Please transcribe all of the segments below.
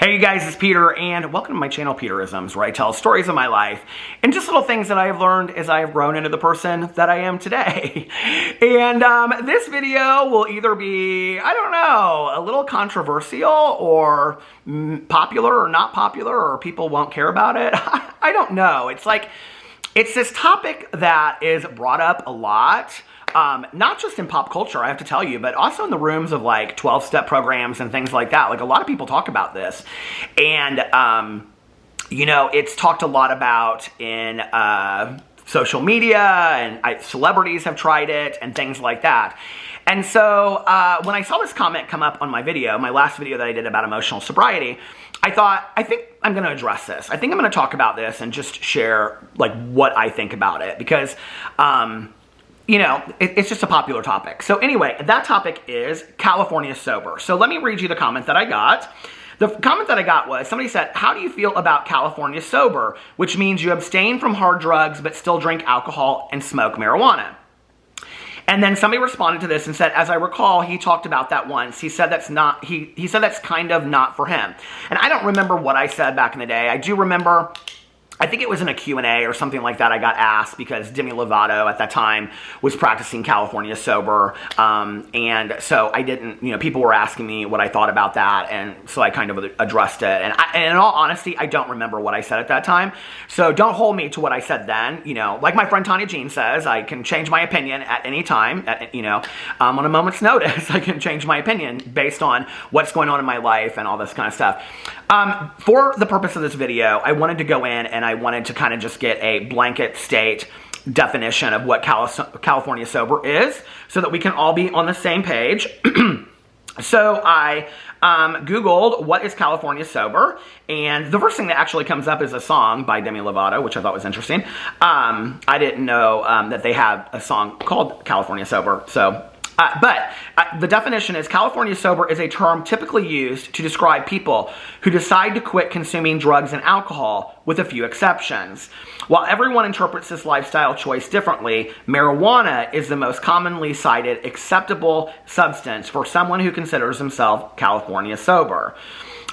Hey you guys, it's Peter, and welcome to my channel, Peterisms, where I tell stories of my life and just little things that I have learned as I have grown into the person that I am today. And this video will either be, I don't know, a little controversial or popular or not popular, or people won't care about it. I don't know. It's this topic that is brought up a lot. Not just in pop culture, I have to tell you, but also in the rooms of like 12-step programs and things like that. Like a lot of people talk about this. And, you know, it's talked a lot about in social media, and celebrities have tried it and things like that. And so when I saw this comment come up on my video, my last video that I did about emotional sobriety, I thought, I think I'm going to address this. I think I'm going to talk about this and just share like what I think about it, because you know, it's just a popular topic. So anyway, that topic is California sober. So let me read you the comment that I got. The comment that I got was, somebody said, how do you feel about California sober? Which means you abstain from hard drugs, but still drink alcohol and smoke marijuana. And then somebody responded to this and said, as I recall, he talked about that once. He said that's not, he said that's kind of not for him. And I don't remember what I said back in the day. I do remember, I think it was in a Q&A or something like that, I got asked because Demi Lovato at that time was practicing California sober. And so I didn't, you know, people were asking me what I thought about that. And so I kind of addressed it. And in all honesty, I don't remember what I said at that time. So don't hold me to what I said then. You know, like my friend Tanya Jean says, I can change my opinion at any time, you know, on a moment's notice. I can change my opinion based on what's going on in my life and all this kind of stuff. For the purpose of this video, I wanted to go in and I wanted to kind of just get a blanket state definition of what California sober is, so that we can all be on the same page. So I Googled what is California sober, and the first thing that actually comes up is a song by Demi Lovato, which I thought was interesting. I didn't know that they have a song called California sober, so... But the definition is, California sober is a term typically used to describe people who decide to quit consuming drugs and alcohol, with a few exceptions. While everyone interprets this lifestyle choice differently, marijuana is the most commonly cited acceptable substance for someone who considers himself California sober.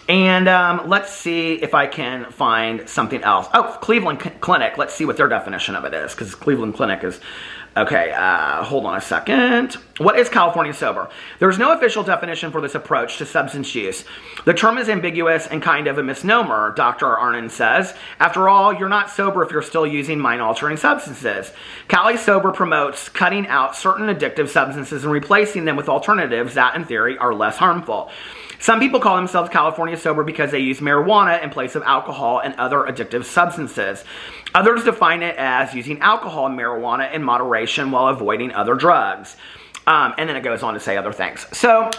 And let's see if I can find something else. Oh, Cleveland Clinic. Let's see what their definition of it is, because Cleveland Clinic is... Okay, hold on a second. What is California sober? There's no official definition for this approach to substance use. The term is ambiguous and kind of a misnomer, Dr. Arnon says. After all, you're not sober if you're still using mind-altering substances. Cali Sober promotes cutting out certain addictive substances and replacing them with alternatives that, in theory, are less harmful. Some people call themselves California sober because they use marijuana in place of alcohol and other addictive substances. Others define it as using alcohol and marijuana in moderation while avoiding other drugs. And then it goes on to say other things. So,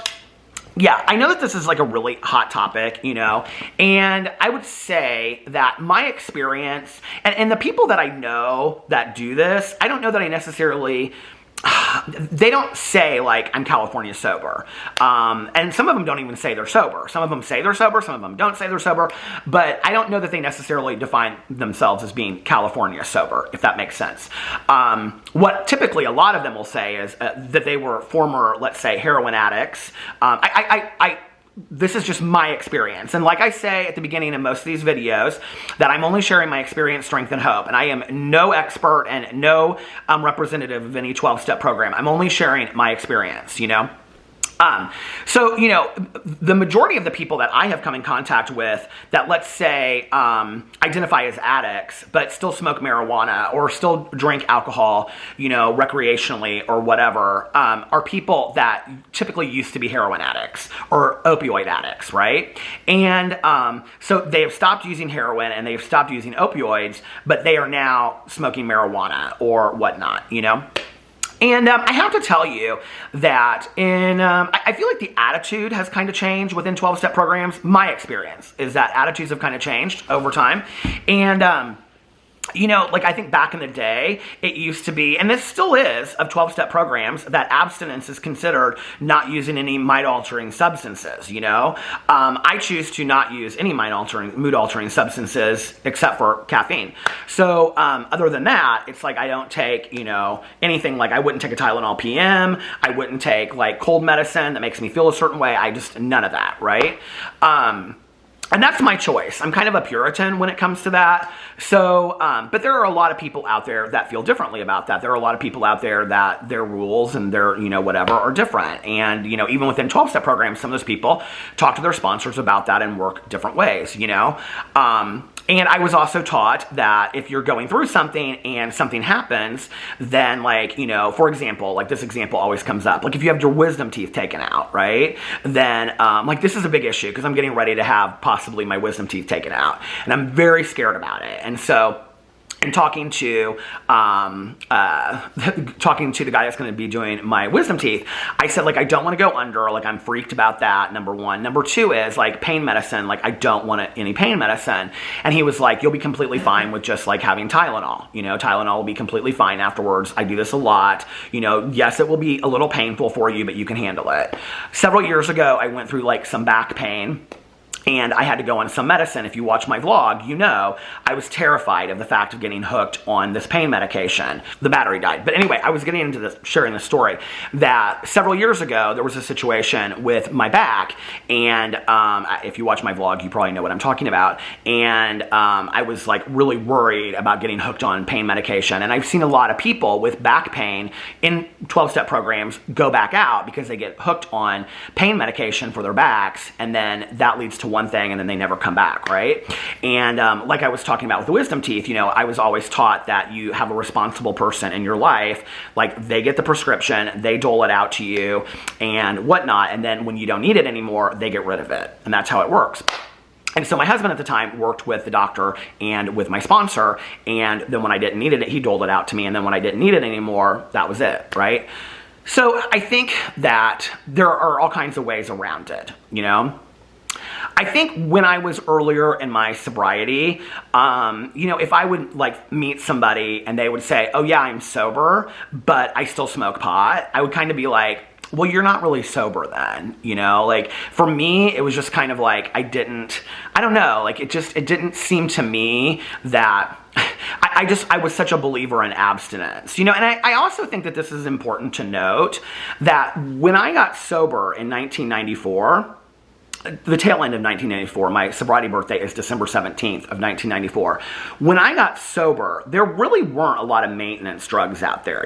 yeah, I know that this is like a really hot topic, you know, and I would say that my experience, and the people that I know that do this, I don't know that I necessarily... They don't say, like, I'm California sober. And some of them don't even say they're sober. Some of them say they're sober. Some of them don't say they're sober. But I don't know that they necessarily define themselves as being California sober, if that makes sense. What typically a lot of them will say is that they were former, let's say, heroin addicts. This is just my experience. And like I say at the beginning of most of these videos, that I'm only sharing my experience, strength, and hope. And I am no expert and no representative of any 12-step program. I'm only sharing my experience, you know? So, you know, the majority of the people that I have come in contact with that, let's say, identify as addicts, but still smoke marijuana or still drink alcohol, you know, recreationally or whatever, are people that typically used to be heroin addicts or opioid addicts, right? And so they have stopped using heroin and they've stopped using opioids, but they are now smoking marijuana or whatnot, you know? And I have to tell you that I feel like the attitude has kind of changed within 12-step programs. My experience is that attitudes have kind of changed over time. And you know, like I think back in the day, it used to be, and this still is, of 12-step programs, that abstinence is considered not using any mind-altering substances, you know? I choose to not use any mood-altering substances except for caffeine. So, other than that, it's like I don't take, you know, anything, like I wouldn't take a Tylenol PM, I wouldn't take, like, cold medicine that makes me feel a certain way, none of that, right? And that's my choice. I'm kind of a Puritan when it comes to that. So, but there are a lot of people out there that feel differently about that. There are a lot of people out there that their rules and their, whatever are different. And, even within 12-step programs, some of those people talk to their sponsors about that and work different ways, And I was also taught that if you're going through something and something happens, then for example, this example always comes up. Like if you have your wisdom teeth taken out, right? Then this is a big issue because I'm getting ready to have possibly my wisdom teeth taken out. And I'm very scared about it. And so and talking to the guy that's going to be doing my wisdom teeth, I said, I don't want to go under. I'm freaked about that, number one. Number two is, pain medicine. I don't want any pain medicine. And he was like, you'll be completely fine with just, having Tylenol. Tylenol will be completely fine afterwards. I do this a lot. Yes, it will be a little painful for you, but you can handle it. Several years ago, I went through, some back pain. And I had to go on some medicine. If you watch my vlog, I was terrified of the fact of getting hooked on this pain medication. The battery died. But anyway, I was getting into this, sharing this story that several years ago, there was a situation with my back. And if you watch my vlog, you probably know what I'm talking about. And I was really worried about getting hooked on pain medication. And I've seen a lot of people with back pain in 12-step programs go back out because they get hooked on pain medication for their backs. And then that leads to one thing and then they never come back, right? And like I was talking about with the wisdom teeth, I was always taught that you have a responsible person in your life, they get the prescription, they dole it out to you and whatnot, and then when you don't need it anymore, they get rid of it. And that's how it works. And so my husband at the time worked with the doctor and with my sponsor, and then when I didn't need it, he doled it out to me, and then when I didn't need it anymore, that was it, right? So I think that there are all kinds of ways around it, I think when I was earlier in my sobriety, if I would meet somebody and they would say, oh yeah, I'm sober, but I still smoke pot, I would kind of be like, well, you're not really sober then, for me, it was just kind of I don't know, it didn't seem to me that I was such a believer in abstinence, and I also think that this is important to note that when I got sober in 1994, the tail end of 1994, my sobriety birthday is December 17th of 1994. When I got sober, there really weren't a lot of maintenance drugs out there,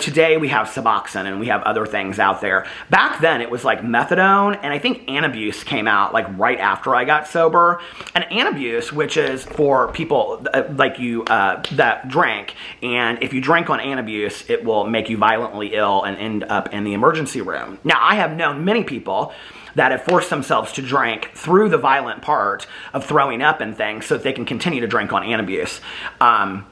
Today we have Suboxone and we have other things out there. Back then it was methadone, and I think Antabuse came out right after I got sober. And Antabuse, which is for people that drink, and if you drink on Antabuse, it will make you violently ill and end up in the emergency room. Now, I have known many people that have forced themselves to drink through the violent part of throwing up and things so that they can continue to drink on Antabuse. And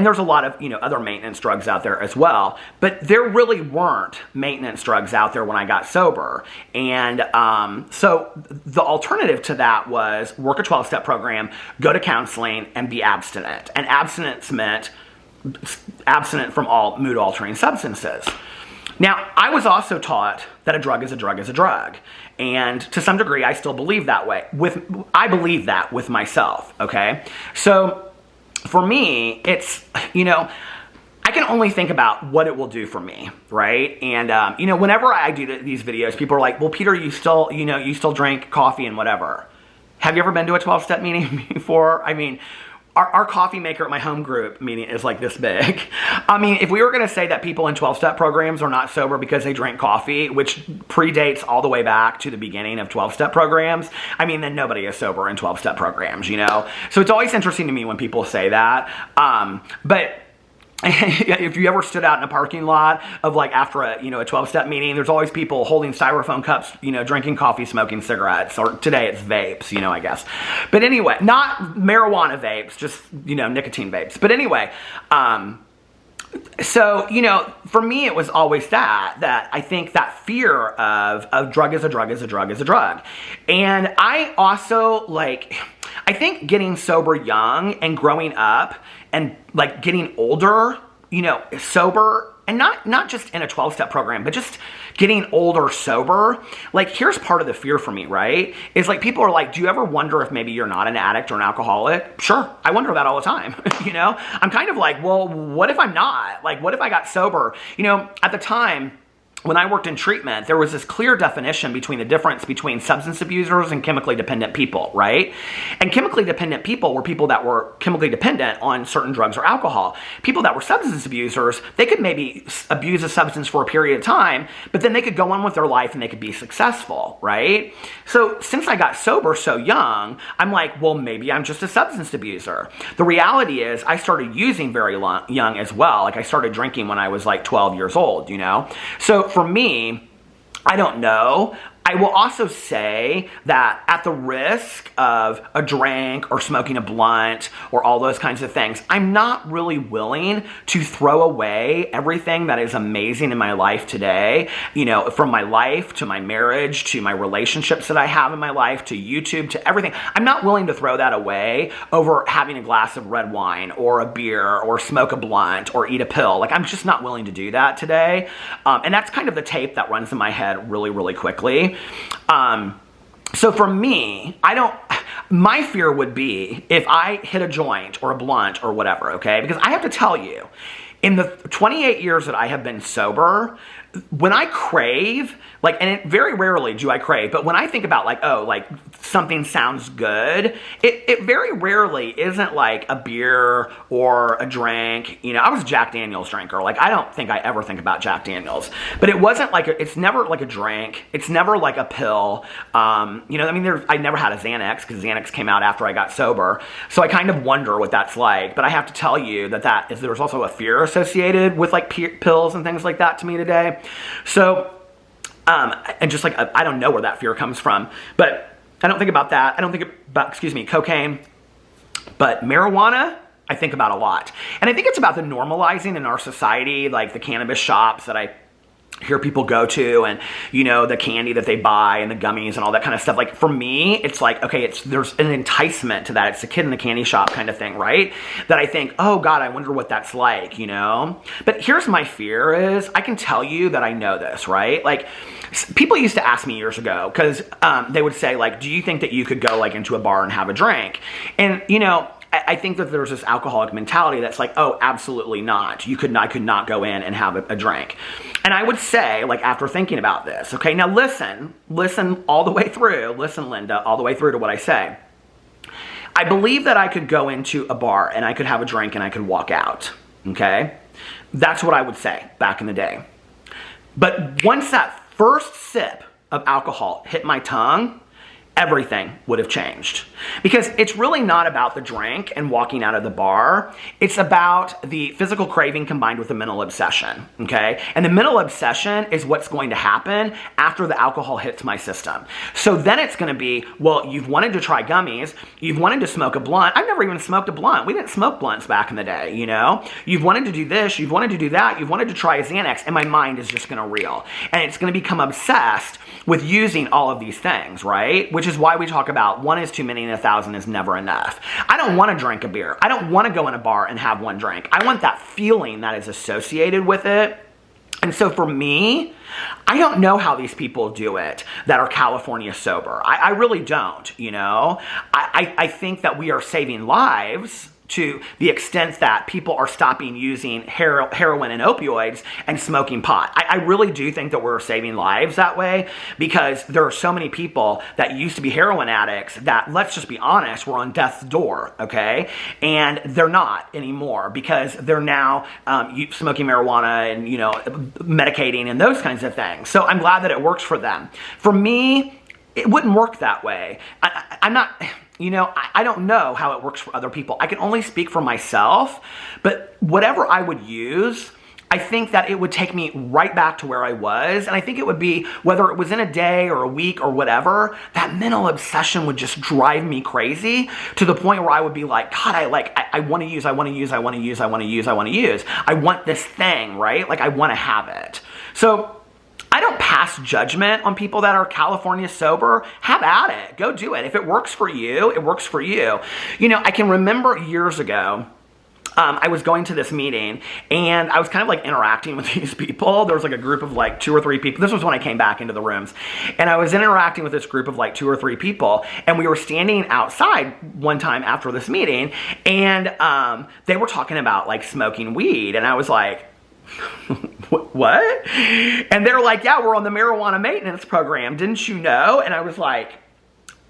there's a lot of, other maintenance drugs out there as well, but there really weren't maintenance drugs out there when I got sober. And so the alternative to that was work a 12-step program, go to counseling, and be abstinent. And abstinence meant abstinent from all mood-altering substances. Now, I was also taught that a drug is a drug is a drug. And to some degree, I still believe that way. I believe that with myself, okay? So for me, it's, I can only think about what it will do for me, right? And, whenever I do these videos, people are like, well, Peter, you still drink coffee and whatever. Have you ever been to a 12-step meeting before? I mean, our coffee maker at my home group meeting is this big. I mean, if we were going to say that people in 12-step programs are not sober because they drink coffee, which predates all the way back to the beginning of 12-step programs, I mean, then nobody is sober in 12-step programs, So it's always interesting to me when people say that. But if you ever stood out in a parking lot of after a 12-step meeting, there's always people holding styrofoam cups, drinking coffee, smoking cigarettes, or today it's vapes, I guess. But anyway, not marijuana vapes, just, nicotine vapes. But anyway, so, for me, it was always that I think that fear of drug is a drug is a drug is a drug. And I also, I think getting sober young and growing up and getting older, sober, and not just in a 12-step program, but just getting older sober, here's part of the fear for me, right? Is people are do you ever wonder if maybe you're not an addict or an alcoholic? Sure, I wonder that all the time, I'm kind of well, what if I'm not? What if I got sober? At the time, when I worked in treatment, there was this clear definition between the difference between substance abusers and chemically dependent people, right? And chemically dependent people were people that were chemically dependent on certain drugs or alcohol. People that were substance abusers, they could maybe abuse a substance for a period of time, but then they could go on with their life and they could be successful, right? So since I got sober so young, I'm like, well, maybe I'm just a substance abuser. The reality is I started using very young as well. Like I started drinking when I was like 12 years old, you know? So for me, I don't know. I will also say that at the risk of a drink or smoking a blunt or all those kinds of things, I'm not really willing to throw away everything that is amazing in my life today, you know, from my life to my marriage to my relationships that I have in my life to YouTube to everything. I'm not willing to throw that away over having a glass of red wine or a beer or smoke a blunt or eat a pill. Like, I'm just not willing to do that today. And that's kind of the tape that runs in my head really, really quickly. So for me, my fear would be if I hit a joint or a blunt or whatever, okay? Because I have to tell you, in the 28 years that I have been sober, when I crave, like, and very rarely do I crave, but when I think about like, oh, like something sounds good, it very rarely isn't like a beer or a drink. You know, I was a Jack Daniels drinker. Like, I don't think I ever think about Jack Daniels, but it wasn't like, it's never like a drink. It's never like a pill. You know, I mean, I never had a Xanax because Xanax came out after I got sober. So I kind of wonder what that's like, but I have to tell you that there's also a fear associated with like pills and things like that to me today. So, and just like, I don't know where that fear comes from, but I don't think about that. I don't think about, cocaine, but marijuana, I think about a lot. And I think it's about the normalizing in our society, like the cannabis shops that I hear people go to, and, you know, the candy that they buy and the gummies and all that kind of stuff. Like, for me, it's like, okay, there's an enticement to that. It's the kid in the candy shop kind of thing, right? That I think, oh God, I wonder what that's like, you know? But here's my fear is, I can tell you that I know this, right? Like, people used to ask me years ago, because they would say, like, do you think that you could go like into a bar and have a drink? And, you know, I think that there's this alcoholic mentality that's like, oh, absolutely not. I could not go in and have a drink. And I would say, like, after thinking about this, okay, now listen all the way through. Listen, Linda, all the way through to what I say. I believe that I could go into a bar and I could have a drink and I could walk out, okay? That's what I would say back in the day. But once that first sip of alcohol hit my tongue, everything would have changed. Because it's really not about the drink and walking out of the bar. It's about the physical craving combined with the mental obsession, okay? And the mental obsession is what's going to happen after the alcohol hits my system. So then it's going to be, well, you've wanted to try gummies, you've wanted to smoke a blunt. I've never even smoked a blunt. We didn't smoke blunts back in the day, you know? You've wanted to do this, you've wanted to do that, you've wanted to try a Xanax, and my mind is just going to reel. And it's going to become obsessed with using all of these things, right? Which is why we talk about one is too many and 1,000 is never enough. I don't want to drink a beer. I don't want to go in a bar and have one drink. I want that feeling that is associated with it. And so for me, I don't know how these people do it that are California sober. I really don't, you know? I think that we are saving lives to the extent that people are stopping using heroin and opioids and smoking pot. I really do think that we're saving lives that way, because there are so many people that used to be heroin addicts that, let's just be honest, were on death's door, okay? And they're not anymore because they're now smoking marijuana and, you know, medicating and those kinds of things. So I'm glad that it works for them. For me, it wouldn't work that way. I'm not... You know, I don't know how it works for other people. I can only speak for myself, but whatever I would use, I think that it would take me right back to where I was. And I think it would be, whether it was in a day or a week or whatever, that mental obsession would just drive me crazy to the point where I would be like, God, I want to use. I want this thing, right? Like, I want to have it. So I don't pass judgment on people that are California sober. Have at it. Go do it. If it works for you, it works for you. You know, I can remember years ago, I was going to this meeting and I was kind of like interacting with these people. There was like a group of like 2 or 3 people. This was when I came back into the rooms. And I was interacting with this group of like 2 or 3 people. And we were standing outside one time after this meeting. And they were talking about like smoking weed. And I was like... what? And they're like, yeah, we're on the marijuana maintenance program. Didn't you know? And I was like,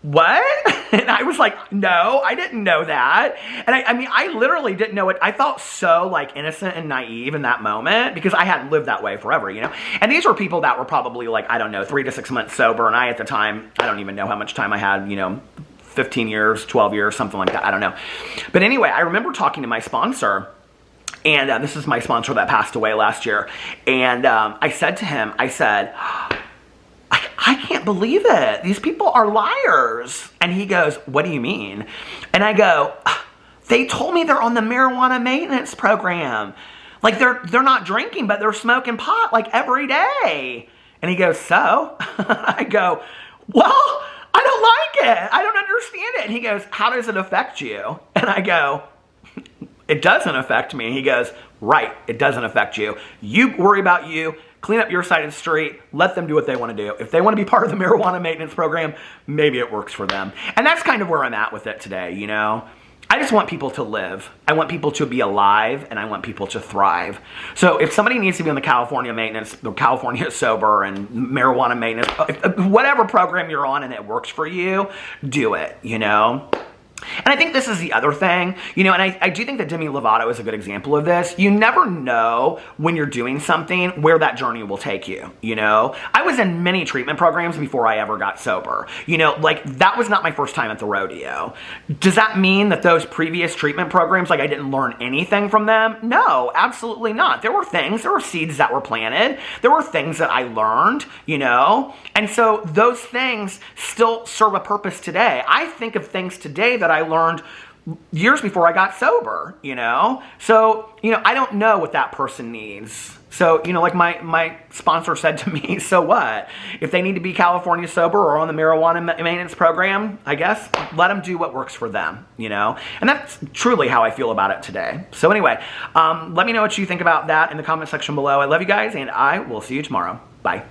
what? And I was like, no, I didn't know that. And I mean, I literally didn't know it. I felt so like innocent and naive in that moment because I hadn't lived that way forever, you know? And these were people that were probably like, I don't know, 3 to 6 months sober. And I, at the time, I don't even know how much time I had, you know, 15 years, 12 years, something like that. I don't know. But anyway, I remember talking to my sponsor, and this is my sponsor that passed away last year. And I said to him, I said, I can't believe it. These people are liars. And he goes, what do you mean? And I go, they told me they're on the marijuana maintenance program. Like they're not drinking, but they're smoking pot like every day. And he goes, so? I go, well, I don't like it. I don't understand it. And he goes, how does it affect you? And I go, it doesn't affect me. And he goes, right, it doesn't affect you. You worry about you. Clean up your side of the street. Let them do what they want to do. If they want to be part of the marijuana maintenance program, maybe it works for them. And that's kind of where I'm at with it today, you know? I just want people to live. I want people to be alive, and I want people to thrive. So if somebody needs to be on the California maintenance, the California sober and marijuana maintenance, whatever program you're on and it works for you, do it, you know? And I think this is the other thing, you know, and I do think that Demi Lovato is a good example of this. You never know when you're doing something where that journey will take you, you know? I was in many treatment programs before I ever got sober. You know, like, that was not my first time at the rodeo. Does that mean that those previous treatment programs, like, I didn't learn anything from them? No, absolutely not. There were seeds that were planted. There were things that I learned, you know? And so those things still serve a purpose today. I think of things today that I learned years before I got sober, you know? So, you know, I don't know what that person needs. So, you know, like my sponsor said to me, so what? If they need to be California sober or on the marijuana maintenance program, I guess, let them do what works for them, you know? And that's truly how I feel about it today. So anyway, let me know what you think about that in the comment section below. I love you guys, and I will see you tomorrow. Bye.